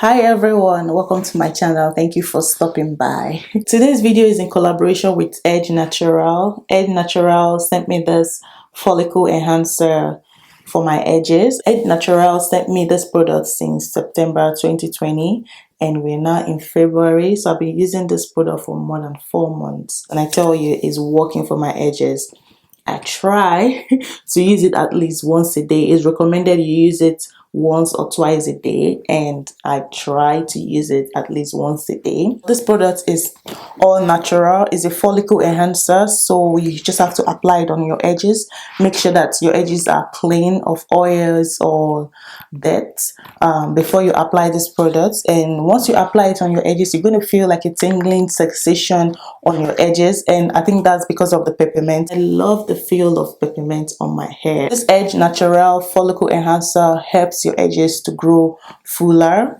Hi everyone, welcome to my channel. Thank you for stopping by. Today's video is in collaboration with Edge Naturale. Edge Naturale sent me this follicle enhancer for my edges. Edge Naturale sent me this product since September 2020 and we're now in February, so I've been using this product for more than 4 months and I tell you it's working for my edges. I try to use it at least once a day. It's recommended you use it once or twice a day, and I try to use it at least once a day. This product is all natural. It's a follicle enhancer, so you just have to apply it on your edges. Make sure that your edges are clean of oils or dirt before you apply this product. And once you apply it on your edges, you're going to feel like a tingling sensation on your edges, and I think that's because of the peppermint. I love the feel of peppermint on my hair. This Edge Naturale Follicle Enhancer helps your edges to grow fuller.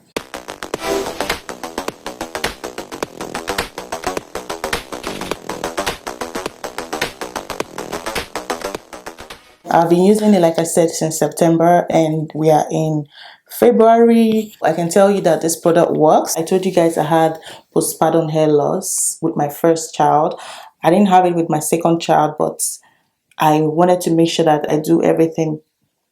I've been using it, like I said, since September and we are in February. I can tell you that this product works. I told you guys I had postpartum hair loss with my first child. I didn't have it with my second child, but I wanted to make sure that I do everything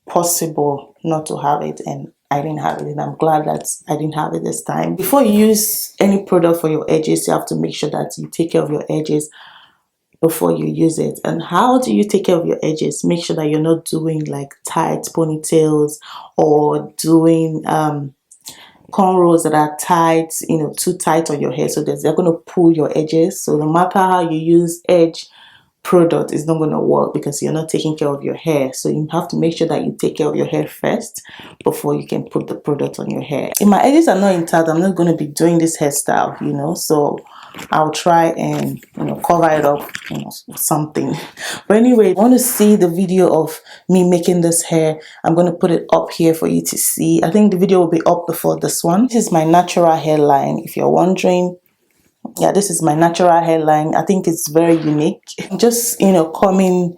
possible not to have it, and I didn't have it, and I'm glad that I didn't have it this time. Before you use any product for your edges, you have to make sure that you take care of your edges before you use it. And how do you take care of your edges? Make sure that you're not doing like tight ponytails or doing cornrows that are tight, too tight on your hair, so that they're going to pull your edges. So no matter how you use Edge product, is not going to work because you're not taking care of your hair. So you have to make sure that you take care of your hair first before you can put the product on your hair. If my edges are not intact, I'm not going to be doing this hairstyle, so I'll try and cover it up with something. But anyway, if you want to see the video of me making this hair, I'm going to put it up here for you to see. I think the video will be up before this one. This is my natural hairline, if you're wondering. Yeah, this is my natural hairline. I think it's very unique. Just coming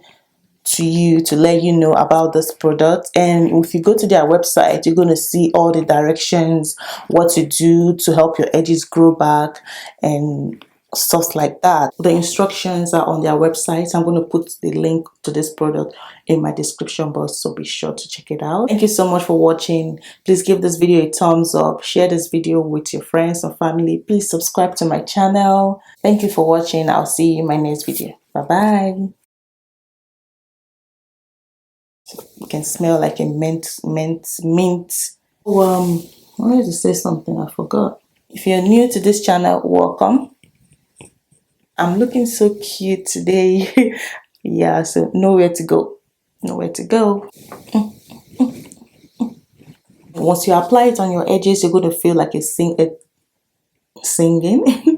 to you to let you know about this product. And if you go to their website, you're going to see all the directions, what to do to help your edges grow back and stuff like that. The instructions are on their website. I'm going to put the link to this product in my description box, so be sure to check it out. Thank you so much for watching. Please give this video a thumbs up, share this video with your friends and family. Please subscribe to my channel. Thank you for watching. I'll see you in my next video. Bye bye. You can smell like a mint. Oh, I wanted to say something, I forgot. If you're new to this channel, welcome. I'm looking so cute today. Yeah, so nowhere to go. Once you apply it on your edges, you're going to feel like it's singing.